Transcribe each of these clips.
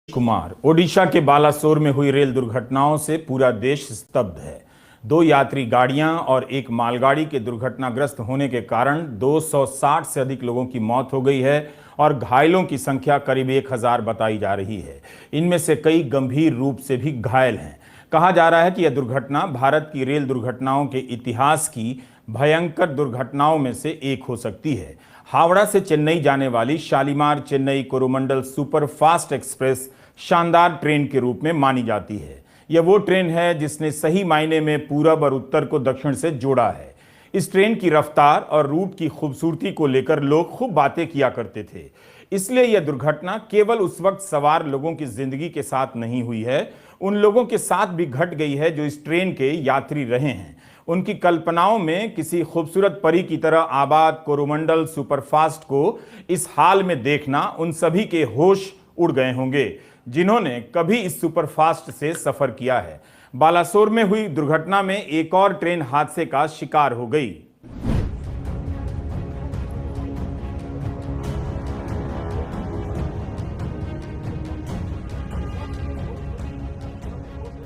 कुमार। ओडिशा के बालासोर में हुई रेल दुर्घटनाओं से पूरा देश स्तब्ध है। दो यात्री गाड़ियां और एक मालगाड़ी के दुर्घटनाग्रस्त होने के कारण 260 से अधिक लोगों की मौत हो गई है और घायलों की संख्या करीब 1000 बताई जा रही है। इनमें से कई गंभीर रूप से भी घायल हैं। कहा जा रहा है कि यह दुर्घटना भारत की रेल दुर्घटनाओं के इतिहास की भयंकर दुर्घटनाओं में से एक हो सकती है। हावड़ा से चेन्नई जाने वाली Shalimar Chennai Coromandel super fast express शानदार ट्रेन के रूप में मानी जाती है। यह वो ट्रेन है जिसने सही मायने में पूरब और उत्तर को दक्षिण से जोड़ा है। इस ट्रेन की रफ्तार और रूट की खूबसूरती को लेकर लोग खूब बातें किया करते थे। इसलिए यह दुर्घटना केवल उस वक्त सवार लोगों की जिंदगी के साथ नहीं हुई है, उन लोगों के साथ भी घट गई है जो इस ट्रेन के यात्री रहे हैं। उनकी कल्पनाओं में किसी खूबसूरत परी की तरह आबाद कोरोमंडल सुपरफास्ट को इस हाल में देखना उन सभी के होश उड़ गए होंगे जिन्होंने कभी इस सुपरफास्ट से सफर किया है। बालासोर में हुई दुर्घटना में एक और ट्रेन हादसे का शिकार हो गई।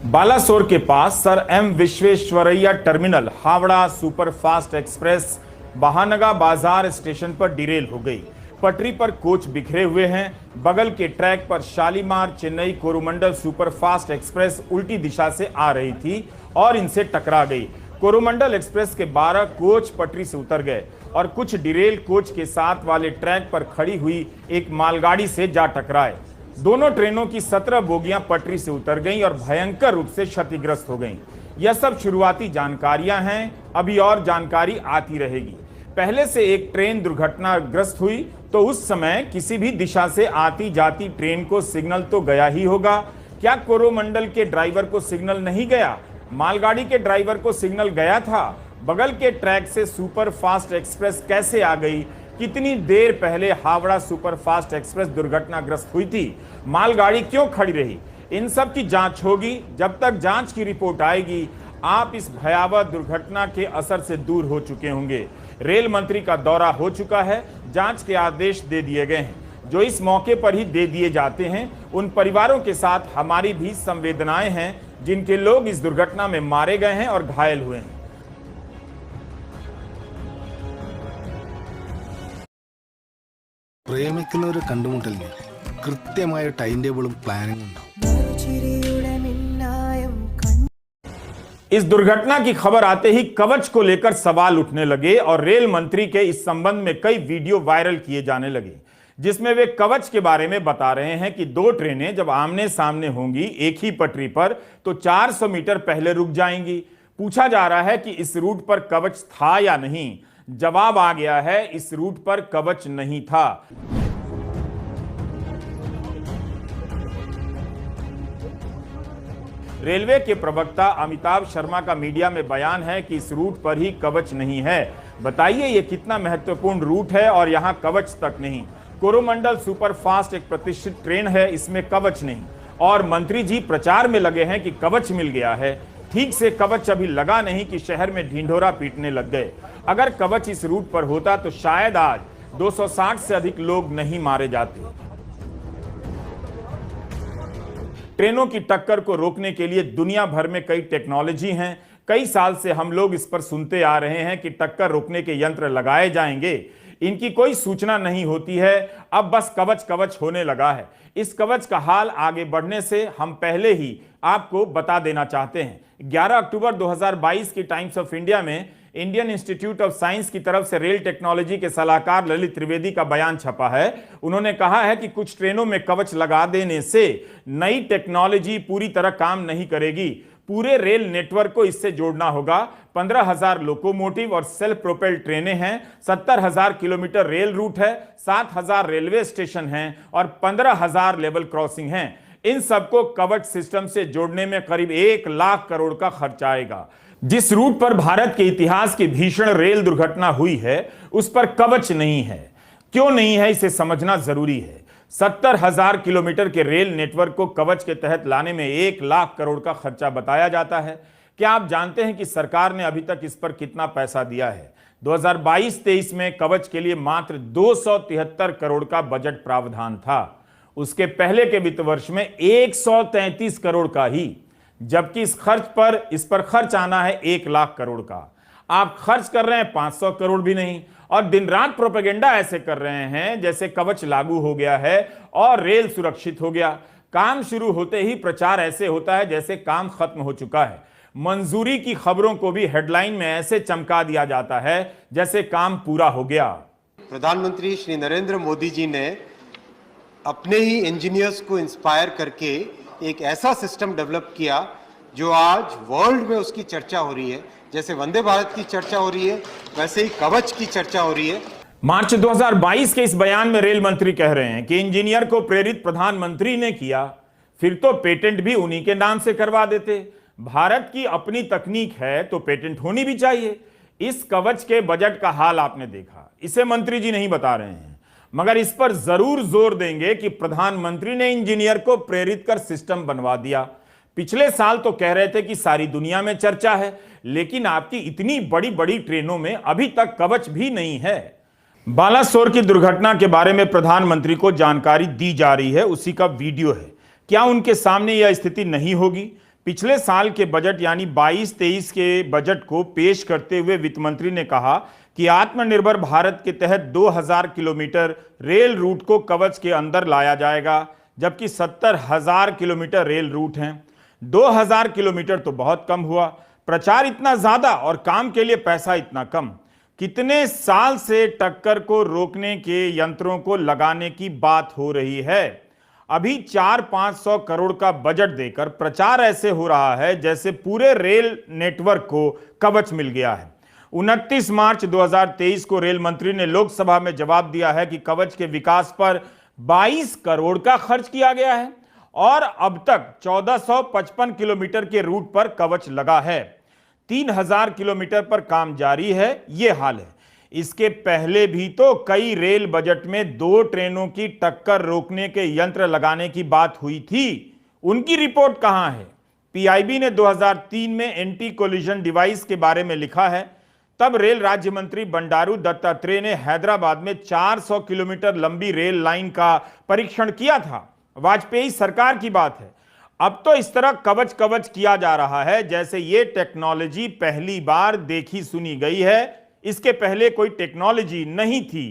बालासोर के पास Sir M Visvesvaraya terminal Howrah superfast express Bahanaga Bazar station पर डिरेल हो गई। पटरी पर कोच बिखरे हुए हैं। बगल के ट्रैक पर शालीमार चेन्नई कोरोमंडल सुपरफास्ट एक्सप्रेस उल्टी दिशा से आ रही थी और इनसे टकरा गई। कोरोमंडल एक्सप्रेस के 12 कोच पटरी से उतर गए और कुछ डिरेल कोच के साथ वाले ट्रैक पर खड़ी हुई एक मालगाड़ी से जा टकराए। दोनों ट्रेनों की 17 बोगियां पटरी से उतर गईं और भयंकर रूप से क्षतिग्रस्त हो गईं। यह सब शुरुआती जानकारियां हैं, अभी और जानकारी आती रहेगी। पहले से एक ट्रेन दुर्घटनाग्रस्त हुई तो उस समय किसी भी दिशा से आती जाती ट्रेन को सिग्नल तो गया ही होगा। क्या कोरोमंडल के ड्राइवर को सिग्नल नहीं गया? मालगाड़ी के ड्राइवर को सिग्नल गया था? बगल के ट्रैक से सुपर फास्ट एक्सप्रेस कैसे आ गई? कितनी देर पहले हावड़ा सुपरफास्ट एक्सप्रेस दुर्घटनाग्रस्त हुई थी? मालगाड़ी क्यों खड़ी रही? इन सब की जांच होगी। जब तक जांच की रिपोर्ट आएगी आप इस भयावह दुर्घटना के असर से दूर हो चुके होंगे। रेल मंत्री का दौरा हो चुका है, जांच के आदेश दे दिए गए हैं जो इस मौके पर ही दे दिए जाते हैं। उन परिवारों के साथ हमारी भी संवेदनाएं हैं जिनके लोग इस दुर्घटना में मारे गए हैं और घायल हुए हैं। പ്രേമിക്കുന്നവരെ കണ്ടുമുട്ടലിന് കൃത്യമായ ടൈം ടേബിളും പ്ലാനിംഗ് ഉണ്ടാവും। इस दुर्घटना की खबर आते ही कवच को लेकर सवाल उठने लगे और रेल मंत्री के इस संबंध में कई वीडियो वायरल किए जाने लगे जिसमें वे कवच के बारे में बता रहे हैं कि दो ट्रेनें जब आमने सामने होंगी एक ही पटरी पर तो 400 मीटर पहले रुक जाएंगी। पूछा जा रहा है कि इस रूट पर कवच था या नहीं। जवाब आ गया है, इस रूट पर कवच नहीं था। रेलवे के प्रवक्ता अमिताभ शर्मा का मीडिया में बयान है कि इस रूट पर ही कवच नहीं है। बताइए ये कितना महत्वपूर्ण रूट है और यहां कवच तक नहीं। कोरोमंडल सुपरफास्ट एक प्रतिष्ठित ट्रेन है, इसमें कवच नहीं। और मंत्री जी प्रचार में लगे हैं कि कवच मिल गया है। ठीक से कवच अभी लगा नहीं कि शहर में ढिंढोरा पीटने लग गए। अगर कवच इस रूट पर होता तो शायद आज 260 से अधिक लोग नहीं मारे जाते। ट्रेनों की टक्कर को रोकने के लिए दुनिया भर में कई टेक्नोलॉजी हैं। कई साल से हम लोग इस पर सुनते आ रहे हैं कि टक्कर रोकने के यंत्र लगाए जाएंगे। इनकी कोई सूचना नहीं होती है। अब बस कवच कवच होने लगा है। इस कवच का हाल आगे बढ़ने से हम पहले ही आपको बता देना चाहते हैं। 11 अक्टूबर 2022 की टाइम्स ऑफ इंडिया में इंडियन इंस्टीट्यूट ऑफ साइंस की तरफ से रेल टेक्नोलॉजी के सलाहकार ललित त्रिवेदी का बयान छपा है। उन्होंने कहा है कि कुछ ट्रेनों में कवच लगा देने से नई टेक्नोलॉजी पूरी तरह काम नहीं करेगी। पूरे रेल नेटवर्क को इससे जोड़ना होगा। 15,000 लोकोमोटिव और सेल्फ प्रोपेल्ड ट्रेनें हैं, 70,000 किलोमीटर रेल रूट है, 7,000 रेलवे स्टेशन हैं और 15,000 लेवल क्रॉसिंग हैं। इन सबको कवच सिस्टम से जोड़ने में करीब 1 लाख करोड़ का खर्च आएगा। जिस रूट पर भारत के इतिहास की भीषण रेल दुर्घटना हुई है उस पर कवच नहीं है। क्यों नहीं है इसे समझना जरूरी है। 70,000 किलोमीटर के रेल नेटवर्क को कवच के तहत लाने में 1 लाख करोड़ का खर्चा बताया जाता है। क्या आप जानते हैं कि सरकार ने अभी तक इस पर कितना पैसा दिया है? 2022-23 में कवच के लिए मात्र 273 करोड़ का बजट प्रावधान था। उसके पहले के वित्त वर्ष में 133 करोड़ का ही, जबकि इस पर खर्च आना है 1 लाख करोड़ का। आप खर्च कर रहे हैं 500 करोड़ भी नहीं, और दिन रात प्रोपेगेंडा ऐसे कर रहे हैं जैसे कवच लागू हो गया है और रेल सुरक्षित हो गया। काम शुरू होते ही प्रचार ऐसे होता है जैसे काम खत्म हो चुका है। मंजूरी की खबरों को भी हेडलाइन में ऐसे चमका दिया जाता है जैसे काम पूरा हो गया। प्रधानमंत्री श्री नरेंद्र मोदी जी ने अपने ही इंजीनियर्स को इंस्पायर करके एक ऐसा सिस्टम डेवलप किया जो आज वर्ल्ड में उसकी चर्चा हो रही है। जैसे वंदे भारत की चर्चा हो रही है, वैसे ही कवच की चर्चा हो रही है। मार्च 2022 के इस बयान में रेल मंत्री कह रहे हैं कि इंजीनियर को प्रेरित प्रधानमंत्री ने किया, फिर तो पेटेंट भी उन्हीं के नाम से करवा देते। भारत की अपनी तकनीक है तो पेटेंट होनी भी चाहिए। इस कवच के बजट का हाल आपने देखा, इसे मंत्री जी नहीं बता रहे हैं, मगर इस पर जरूर जोर देंगे कि प्रधानमंत्री ने इंजीनियर को प्रेरित कर सिस्टम बनवा दिया। पिछले साल तो कह रहे थे कि सारी दुनिया में चर्चा है, लेकिन आपकी इतनी बड़ी बड़ी ट्रेनों में अभी तक कवच भी नहीं है। बालासोर की दुर्घटना के बारे में प्रधानमंत्री को जानकारी दी जा रही है, उसी का वीडियो है। क्या उनके सामने यह स्थिति नहीं होगी? पिछले साल के बजट यानी 22-23 के बजट को पेश करते हुए वित्त मंत्री ने कहा कि आत्मनिर्भर भारत के तहत 2000 किलोमीटर रेल रूट को कवच के अंदर लाया जाएगा, जबकि 70,000 किलोमीटर रेल रूट हैं। 2000 किलोमीटर तो बहुत कम हुआ। प्रचार इतना ज्यादा और काम के लिए पैसा इतना कम। कितने साल से टक्कर को रोकने के यंत्रों को लगाने की बात हो रही है। अभी 400-500 करोड़ का बजट देकर प्रचार ऐसे हो रहा है जैसे पूरे रेल नेटवर्क को कवच मिल गया है। 29 मार्च 2023 को रेल मंत्री ने लोकसभा में जवाब दिया है कि कवच के विकास पर 22 करोड़ का खर्च किया गया है और अब तक 1455 किलोमीटर के रूट पर कवच लगा है। 3000 किलोमीटर पर काम जारी है। यह हाल है। इसके पहले भी तो कई रेल बजट में 2 ट्रेनों की टक्कर रोकने के यंत्र लगाने की बात हुई थी। उनकी रिपोर्ट कहां है? पीआईबी ने 2003 में एंटी कोलिजन डिवाइस के बारे में लिखा है। तब रेल राज्य मंत्री बंडारू दत्तात्रेय ने हैदराबाद में 400 किलोमीटर लंबी रेल लाइन का परीक्षण किया था। वाजपेयी सरकार की बात है। अब तो इस तरह कवच कवच किया जा रहा है जैसे ये टेक्नोलॉजी पहली बार देखी सुनी गई है। इसके पहले कोई टेक्नोलॉजी नहीं थी।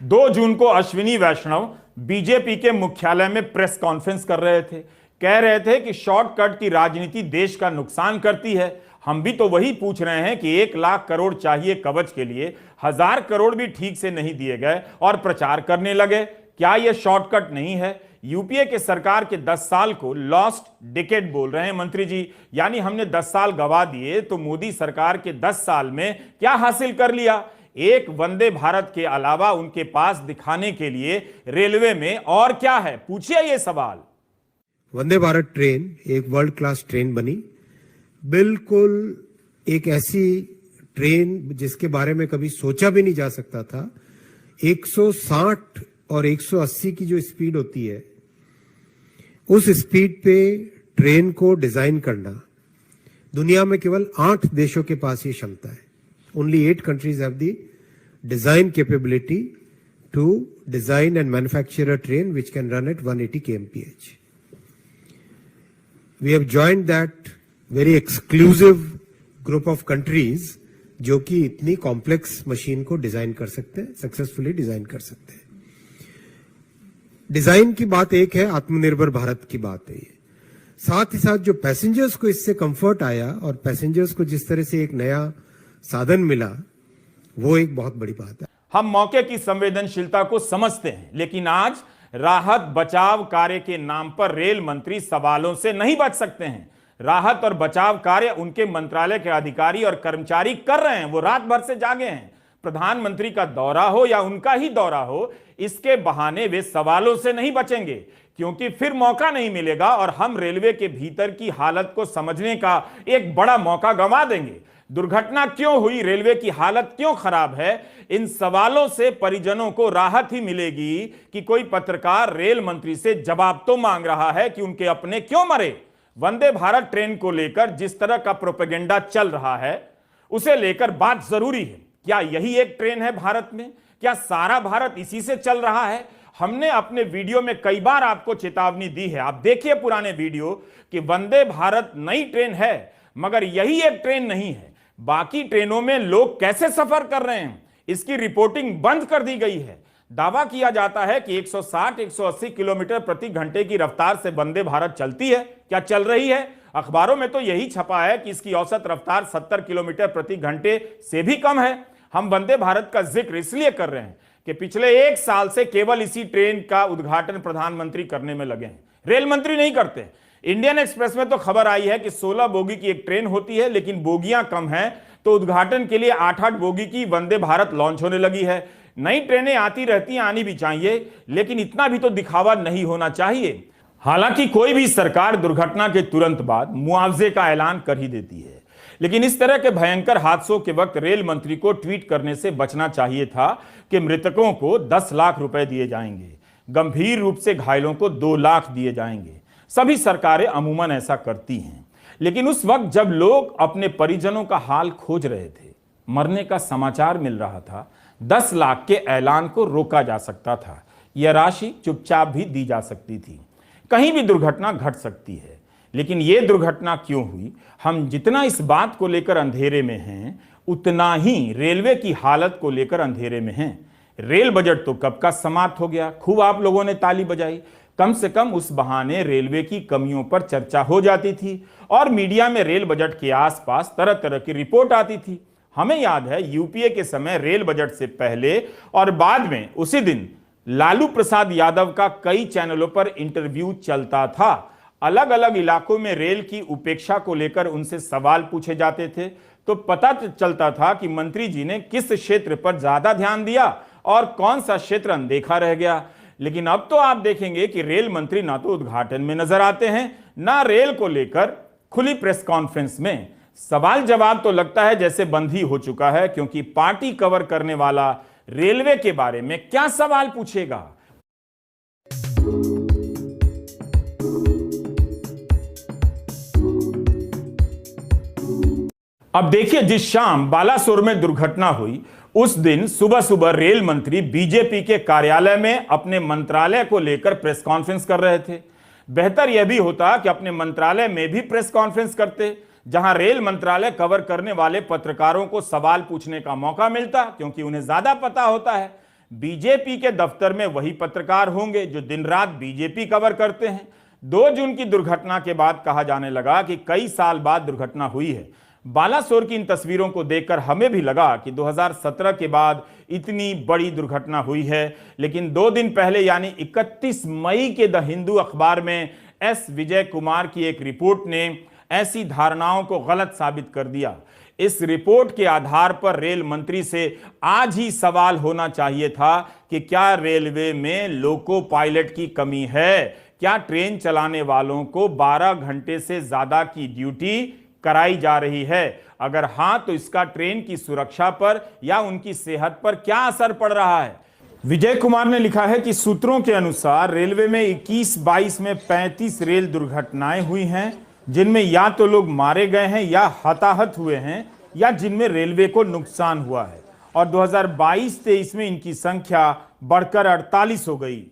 2 जून को अश्विनी वैष्णव बीजेपी के मुख्यालय में प्रेस कॉन्फ्रेंस कर रहे थे। कह रहे थे कि शॉर्टकट की राजनीति देश का नुकसान करती है। हम भी तो वही पूछ रहे हैं कि 1 लाख करोड़ चाहिए कवच के लिए, 1000 करोड़ भी ठीक से नहीं दिए गए और प्रचार करने लगे। क्या यह शॉर्टकट नहीं है? यूपीए के सरकार के 10 साल को लॉस्ट डिकेड बोल रहे हैं मंत्री जी, यानी हमने 10 साल गवा दिए। तो मोदी सरकार के 10 साल में क्या हासिल कर लिया? एक वंदे भारत के अलावा उनके पास दिखाने के लिए रेलवे में और क्या है? पूछिए ये सवाल। वंदे भारत ट्रेन एक वर्ल्ड क्लास ट्रेन बनी, बिल्कुल एक ऐसी ट्रेन जिसके बारे में कभी सोचा भी नहीं जा सकता था। 160 और 180 की जो स्पीड होती है, उस स्पीड पे ट्रेन को डिजाइन करना दुनिया में केवल 8 देशों के पास ये क्षमता है। Only 8 countries have the design capability to design and manufacture a train which can run at 180 kmph. We have joined that very exclusive group of countries जो कि इतनी कॉम्प्लेक्स मशीन को डिजाइन कर सकते हैं, सक्सेसफुली डिजाइन कर सकते हैं। डिजाइन की बात एक है, आत्मनिर्भर भारत की बात है ये। साथ ही साथ जो पैसेंजर्स को इससे कंफर्ट आया और पैसेंजर्स को जिस तरह से एक नया साधन मिला, वो एक बहुत बड़ी बात है। हम मौके की संवेदनशीलता को समझते हैं, लेकिन आज राहत बचाव कार्य के नाम पर रेल मंत्री सवालों से नहीं बच सकते हैं। राहत और बचाव कार्य उनके मंत्रालय के अधिकारी और कर्मचारी कर रहे हैं, वो रात भर से जागे हैं। प्रधानमंत्री का दौरा हो या उनका ही दौरा हो, इसके बहाने वे सवालों से नहीं बचेंगे, क्योंकि फिर मौका नहीं मिलेगा और हम रेलवे के भीतर की हालत को समझने का एक बड़ा मौका गंवा देंगे। दुर्घटना क्यों हुई, रेलवे की हालत क्यों खराब है, इन सवालों से परिजनों को राहत ही मिलेगी कि कोई पत्रकार रेल मंत्री से जवाब तो मांग रहा है कि उनके अपने क्यों मरे। वंदे भारत ट्रेन को लेकर जिस तरह का प्रोपेगेंडा चल रहा है, उसे लेकर बात जरूरी है। क्या यही एक ट्रेन है भारत में? क्या सारा भारत इसी से चल रहा है? हमने अपने वीडियो में कई बार आपको चेतावनी दी है। आप देखिए पुराने वीडियो कि वंदे भारत नई ट्रेन है, मगर यही एक ट्रेन नहीं है। बाकी ट्रेनों में लोग कैसे सफर कर रहे हैं, इसकी रिपोर्टिंग बंद कर दी गई है। दावा किया जाता है कि 160-180 किलोमीटर प्रति घंटे की रफ्तार से वंदे भारत चलती है। क्या चल रही है? अखबारों में तो यही छपा है कि इसकी औसत रफ्तार 70 किलोमीटर प्रति घंटे से भी कम है। हम वंदे भारत का जिक्र इसलिए कर रहे हैं कि पिछले 1 साल से केवल इसी ट्रेन का उद्घाटन प्रधानमंत्री करने में लगे हैं, रेल मंत्री नहीं करते। इंडियन एक्सप्रेस में तो खबर आई है कि 16 बोगी की एक ट्रेन होती है, लेकिन बोगियां कम हैं, तो उद्घाटन के लिए 8-8 बोगी की वंदे भारत लॉन्च होने लगी है। नई ट्रेनें आती रहती हैं, आनी भी चाहिए, लेकिन इतना भी तो दिखावा नहीं होना चाहिए। हालांकि कोई भी सरकार दुर्घटना के तुरंत बाद मुआवजे का ऐलान कर ही देती है, लेकिन इस तरह के भयंकर हादसों के वक्त रेल मंत्री को ट्वीट करने से बचना चाहिए था कि मृतकों को 10 लाख रुपए दिए जाएंगे, गंभीर रूप से घायलों को 2 लाख दिए जाएंगे। सभी सरकारें अमूमन ऐसा करती हैं, लेकिन उस वक्त जब लोग अपने परिजनों का हाल खोज रहे थे, मरने का समाचार मिल रहा था, 10 लाख के ऐलान को रोका जा सकता था। यह राशि चुपचाप भी दी जा सकती थी। कहीं भी दुर्घटना घट सकती है, लेकिन यह दुर्घटना क्यों हुई? हम जितना इस बात को लेकर अंधेरे में हैं, उतना ही रेलवे की हालत को लेकर अंधेरे में हैं। रेल बजट तो कब का समाप्त हो गया, खूब आप लोगों ने ताली बजाई। कम से कम उस बहाने रेलवे की कमियों पर चर्चा हो जाती थी और मीडिया में रेल बजट के आसपास तरह तरह की रिपोर्ट आती थी। हमें याद है यूपीए के समय रेल बजट से पहले और बाद में उसी दिन लालू प्रसाद यादव का कई चैनलों पर इंटरव्यू चलता था। अलग अलग इलाकों में रेल की उपेक्षा को लेकर उनसे सवाल पूछे जाते थे, तो पता चलता था कि मंत्री जी ने किस क्षेत्र पर ज्यादा ध्यान दिया और कौन सा क्षेत्र अनदेखा रह गया। लेकिन अब तो आप देखेंगे कि रेल मंत्री ना तो उद्घाटन में नजर आते हैं, ना रेल को लेकर खुली प्रेस कॉन्फ्रेंस में। सवाल जवाब तो लगता है जैसे बंद ही हो चुका है, क्योंकि पार्टी कवर करने वाला रेलवे के बारे में क्या सवाल पूछेगा। अब देखिए, जिस शाम बालासोर में दुर्घटना हुई, उस दिन सुबह सुबह रेल मंत्री बीजेपी के कार्यालय में अपने मंत्रालय को लेकर प्रेस कॉन्फ्रेंस कर रहे थे। बेहतर यह भी होता कि अपने मंत्रालय में भी प्रेस कॉन्फ्रेंस करते, जहां रेल मंत्रालय कवर करने वाले पत्रकारों को सवाल पूछने का मौका मिलता, क्योंकि उन्हें ज्यादा पता होता है। बीजेपी के दफ्तर में वही पत्रकार होंगे जो दिन रात बीजेपी कवर करते हैं। 2 जून की दुर्घटना के बाद कहा जाने लगा कि कई साल बाद दुर्घटना हुई है। बालासोर की इन तस्वीरों को देखकर हमें भी लगा कि 2017 के बाद इतनी बड़ी दुर्घटना हुई है, लेकिन 2 दिन पहले यानी 31 मई के द हिंदू अखबार में एस विजय कुमार की एक रिपोर्ट ने ऐसी धारणाओं को गलत साबित कर दिया। इस रिपोर्ट के आधार पर रेल मंत्री से आज ही सवाल होना चाहिए था कि क्या रेलवे में लोको पायलट की कमी है? क्या ट्रेन चलाने वालों को 12 घंटे से ज्यादा की ड्यूटी कराई जा रही है? अगर हां, तो इसका ट्रेन की सुरक्षा पर या उनकी सेहत पर क्या असर पड़ रहा है? विजय कुमार ने लिखा है कि सूत्रों के अनुसार रेलवे में 21-22 में 35 रेल दुर्घटनाएं हुई हैं, जिनमें या तो लोग मारे गए हैं या हताहत हुए हैं, या जिनमें रेलवे को नुकसान हुआ है। और 2022-23 में इनकी संख्या बढ़कर 48 हो गई।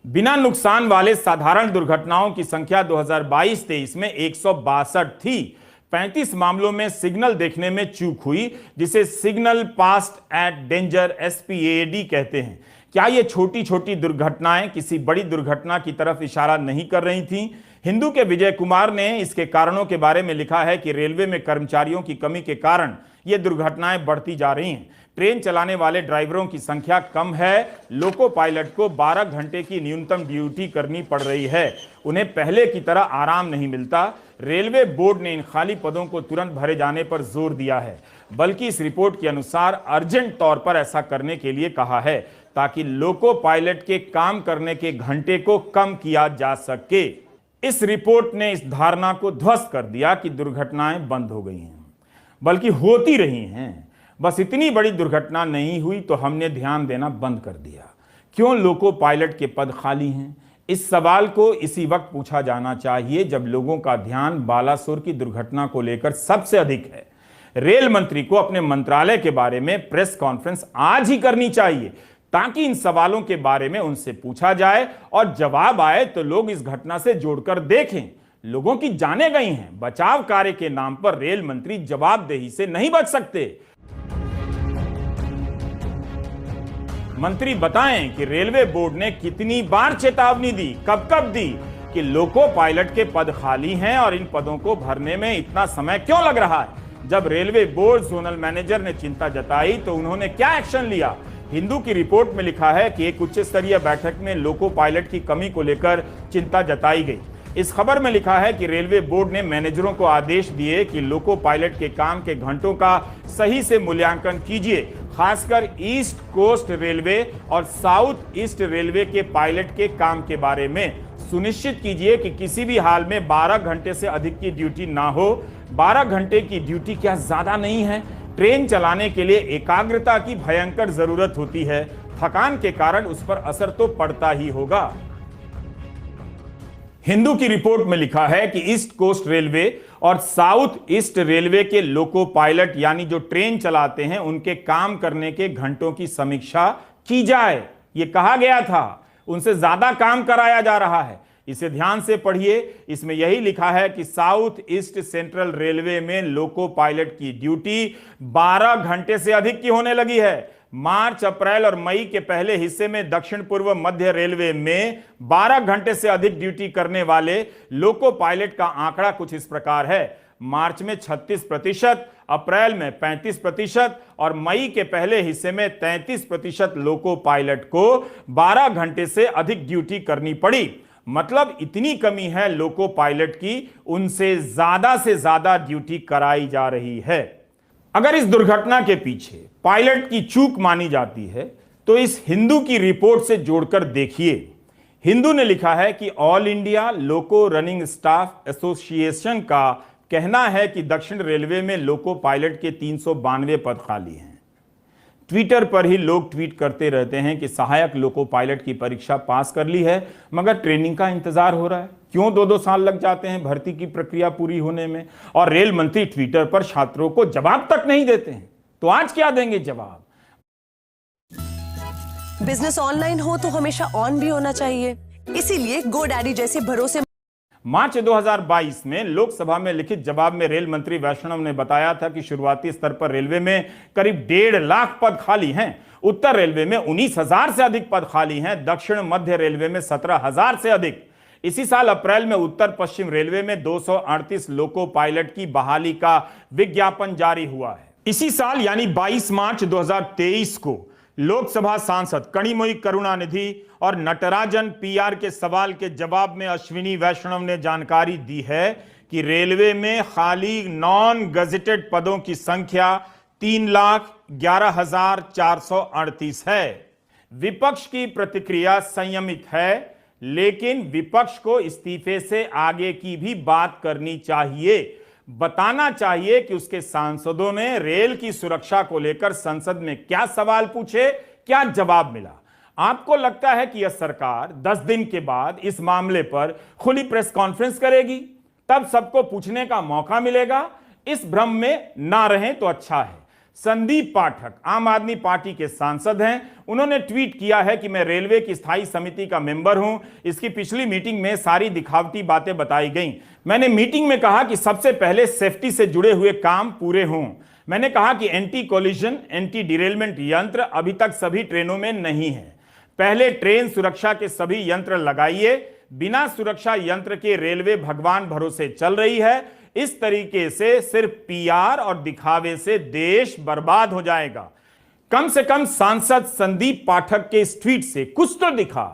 बिना नुकसान वाले साधारण दुर्घटनाओं की संख्या 2022-23 में 162 थी। 35 मामलों में सिग्नल देखने में चूक हुई, जिसे signal passed at danger SPAD कहते हैं। क्या ये छोटी छोटी दुर्घटनाएं किसी बड़ी दुर्घटना की तरफ इशारा नहीं कर रही थीं? हिंदू के विजय कुमार ने इसके कारणों के बारे में लिखा है कि रेलवे में कर्मचारियों की कमी के कारण ये दुर्घटनाएं बढ़ती जा रही हैं। ट्रेन चलाने वाले ड्राइवरों की संख्या कम है, लोको पायलट को 12 घंटे की न्यूनतम ड्यूटी करनी पड़ रही है, उन्हें पहले की तरह आराम नहीं मिलता। रेलवे बोर्ड ने इन खाली पदों को तुरंत भरे जाने पर जोर दिया है, बल्कि इस रिपोर्ट के अनुसार अर्जेंट तौर पर ऐसा करने के लिए कहा है, ताकि लोको पायलट के काम करने के घंटे को कम किया जा सके। इस रिपोर्ट ने इस धारणा को ध्वस्त कर दिया कि दुर्घटनाएं बंद हो गई हैं, बल्कि होती रही हैं। बस इतनी बड़ी दुर्घटना नहीं हुई तो हमने ध्यान देना बंद कर दिया। क्यों लोको पायलट के पद खाली हैं? इस सवाल को इसी वक्त पूछा जाना चाहिए जब लोगों का ध्यान बालासोर की दुर्घटना को लेकर सबसे अधिक है। रेल मंत्री को अपने मंत्रालय के बारे में प्रेस कॉन्फ्रेंस आज ही करनी चाहिए, ताकि इन सवालों के बारे में उनसे पूछा जाए और जवाब आए तो लोग इस घटना से जोड़कर देखें। लोगों की जानें गई हैं, बचाव कार्य के नाम पर रेल मंत्री जवाबदेही से नहीं बच सकते। मंत्री बताएं कि रेलवे बोर्ड ने कितनी बार चेतावनी दी, कब कब दी कि लोको पायलट के पद खाली हैं और इन पदों को भरने में इतना समय क्यों लग रहा है। जब रेलवे बोर्ड जोनल मैनेजर ने चिंता जताई तो उन्होंने क्या एक्शन लिया। हिंदू की रिपोर्ट में लिखा है कि एक उच्च स्तरीय बैठक में लोको पायलट की कमी को लेकर चिंता जताई गई। इस खबर में लिखा है कि रेलवे बोर्ड ने मैनेजरों को आदेश दिए कि लोको पायलट के काम के घंटों का सही से मूल्यांकन कीजिए। खासकर ईस्ट कोस्ट रेलवे और साउथ ईस्ट रेलवे के पायलट के काम के बारे में सुनिश्चित कीजिए कि किसी भी हाल में 12 घंटे से अधिक की ड्यूटी ना हो। 12 घंटे की ड्यूटी क्या ज्यादा नहीं है? ट्रेन चलाने के लिए एकाग्रता की भयंकर जरूरत होती है। थकान के कारण उस पर असर तो पड़ता ही होगा। हिंदू की रिपोर्ट में लिखा है कि ईस्ट कोस्ट रेलवे और साउथ ईस्ट रेलवे के लोको पायलट यानी जो ट्रेन चलाते हैं उनके काम करने के घंटों की समीक्षा की जाए। यह कहा गया था, उनसे ज्यादा काम कराया जा रहा है। इसे ध्यान से पढ़िए, इसमें यही लिखा है कि साउथ ईस्ट सेंट्रल रेलवे में लोको पायलट की ड्यूटी 12 घंटे से अधिक की होने लगी है। मार्च, अप्रैल और मई के पहले हिस्से में दक्षिण पूर्व मध्य रेलवे में 12 घंटे से अधिक ड्यूटी करने वाले लोको पायलट का आंकड़ा कुछ इस प्रकार है। मार्च में 36%, अप्रैल में 35% और मई के पहले हिस्से में 33% लोको पायलट को 12 घंटे से अधिक ड्यूटी करनी पड़ी। मतलब इतनी कमी है लोको पायलट की, उनसे से ज्यादा ड्यूटी कराई जा रही है। अगर इस दुर्घटना के पीछे पायलट की चूक मानी जाती है तो इस हिंदू की रिपोर्ट से जोड़कर देखिए। हिंदू ने लिखा है कि ऑल इंडिया लोको रनिंग स्टाफ एसोसिएशन का कहना है कि दक्षिण रेलवे में लोको पायलट के 392 पद खाली हैं। ट्विटर पर ही लोग ट्वीट करते रहते हैं कि सहायक लोको पायलट की परीक्षा पास कर ली है मगर ट्रेनिंग का इंतजार हो रहा है। क्यों 2-2 साल लग जाते हैं भर्ती की प्रक्रिया पूरी होने में? और रेल मंत्री ट्विटर पर छात्रों को जवाब तक नहीं देते हैं, तो आज क्या देंगे जवाब? बिजनेस ऑनलाइन हो तो हमेशा ऑन भी होना चाहिए, इसीलिए GoDaddy जैसे भरोसे। मार्च 2022 में लोकसभा में लिखित जवाब में रेल मंत्री वैष्णव ने बताया था कि शुरुआती स्तर पर रेलवे में करीब 1.5 लाख पद खाली हैं। उत्तर रेलवे में 19,000 से अधिक पद खाली हैं। दक्षिण मध्य रेलवे में 17,000 से अधिक। इसी साल अप्रैल में उत्तर पश्चिम रेलवे में 238 लोको पायलट की बहाली का विज्ञापन जारी हुआ है। इसी साल यानी 22 मार्च 2023 को लोकसभा सांसद कणिमोई करुणानिधि और नटराजन पीआर के सवाल के जवाब में अश्विनी वैष्णव ने जानकारी दी है कि रेलवे में खाली नॉन गजेटेड पदों की संख्या 3,11,438 है। विपक्ष की प्रतिक्रिया संयमित है, लेकिन विपक्ष को इस्तीफे से आगे की भी बात करनी चाहिए। बताना चाहिए कि उसके सांसदों ने रेल की सुरक्षा को लेकर संसद में क्या सवाल पूछे, क्या जवाब मिला। आपको लगता है कि यह सरकार 10 दिन के बाद इस मामले पर खुली प्रेस कॉन्फ्रेंस करेगी, तब सबको पूछने का मौका मिलेगा? इस भ्रम में ना रहें तो अच्छा है। संदीप पाठक आम आदमी पार्टी के सांसद हैं। उन्होंने ट्वीट किया है कि मैं रेलवे की स्थायी समिति का मेंबर हूं। इसकी पिछली मीटिंग में सारी दिखावटी बातें बताई गईं। मैंने मीटिंग में कहा कि सबसे पहले सेफ्टी से जुड़े हुए काम पूरे हों। मैंने कहा कि एंटी कोलिजन, एंटी डिरेलमेंट यंत्र अभी तक सभी ट्रेनों में नहीं है। पहले ट्रेन सुरक्षा के सभी यंत्र लगाइए। बिना सुरक्षा यंत्र के रेलवे भगवान भरोसे चल रही है। इस तरीके से सिर्फ पीआर और दिखावे से देश बर्बाद हो जाएगा। कम से कम सांसद संदीप पाठक के इस ट्वीट से कुछ तो दिखा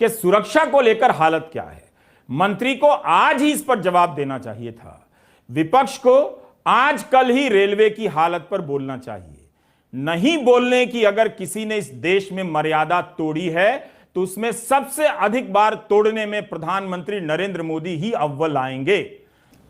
कि सुरक्षा को लेकर हालत क्या है। मंत्री को आज ही इस पर जवाब देना चाहिए था। विपक्ष को आज कल ही रेलवे की हालत पर बोलना चाहिए। नहीं बोलने की अगर किसी ने इस देश में मर्यादा तोड़ी है तो उसमें सबसे अधिक बार तोड़ने में प्रधानमंत्री नरेंद्र मोदी ही अव्वल आएंगे।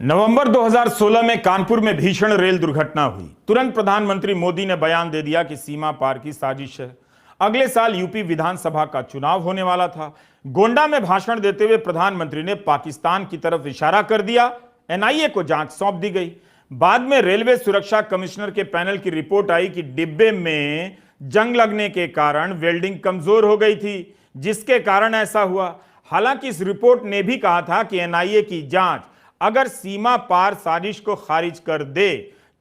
नवंबर 2016 में कानपुर में भीषण रेल दुर्घटना हुई। तुरंत प्रधानमंत्री मोदी ने बयान दे दिया कि सीमा पार की साजिश है। अगले साल यूपी विधानसभा का चुनाव होने वाला था। गोंडा में भाषण देते हुए प्रधानमंत्री ने पाकिस्तान की तरफ इशारा कर दिया। एनआईए को जांच सौंप दी गई। बाद में रेलवे सुरक्षा कमिश्नर के पैनल की रिपोर्ट आई कि डिब्बे में जंग लगने के कारण वेल्डिंग कमजोर हो गई थी, जिसके कारण ऐसा हुआ। हालांकि इस रिपोर्ट ने भी कहा था कि एनआईए की जांच अगर सीमा पार साजिश को खारिज कर दे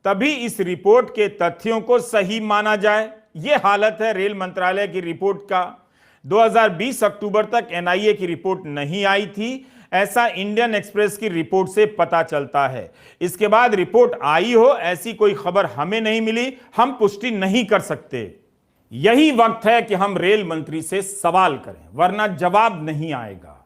तभी इस रिपोर्ट के तथ्यों को सही माना जाए। यह हालत है रेल मंत्रालय की रिपोर्ट का। 2020 अक्टूबर तक एनआईए की रिपोर्ट नहीं आई थी, ऐसा इंडियन एक्सप्रेस की रिपोर्ट से पता चलता है। इसके बाद रिपोर्ट आई हो ऐसी कोई खबर हमें नहीं मिली, हम पुष्टि नहीं कर सकते। यही वक्त है कि हम रेल मंत्री से सवाल करें, वरना जवाब नहीं आएगा।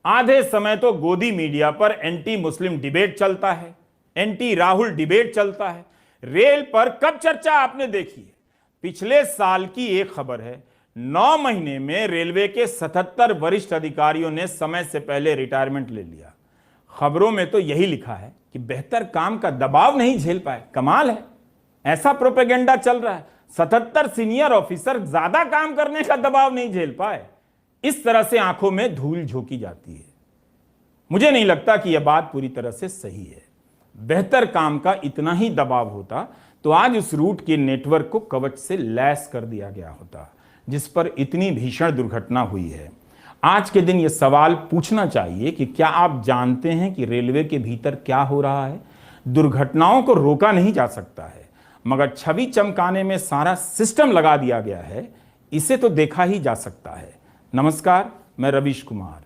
आधे समय तो गोदी मीडिया पर एंटी मुस्लिम डिबेट चलता है, एंटी राहुल डिबेट चलता है। रेल पर कब चर्चा आपने देखी है? पिछले साल की एक खबर है, 9 महीने में रेलवे के 77 वरिष्ठ अधिकारियों ने समय से पहले रिटायरमेंट ले लिया। खबरों में तो यही लिखा है कि बेहतर काम का दबाव नहीं झेल पाए। कमाल है, ऐसा प्रोपेगेंडा चल रहा है। 77 सीनियर ऑफिसर ज्यादा काम करने का दबाव नहीं झेल पाए। इस तरह से आंखों में धूल झोंकी जाती है। मुझे नहीं लगता कि यह बात पूरी तरह से सही है। बेहतर काम का इतना ही दबाव होता तो आज उस रूट के नेटवर्क को कवच से लैस कर दिया गया होता, जिस पर इतनी भीषण दुर्घटना हुई है। आज के दिन यह सवाल पूछना चाहिए कि क्या आप जानते हैं कि रेलवे के भीतर क्या हो रहा है? दुर्घटनाओं को रोका नहीं जा सकता है, मगर छवि चमकाने में सारा सिस्टम लगा दिया गया है, इसे तो देखा ही जा सकता है। नमस्कार, मैं रवीश कुमार।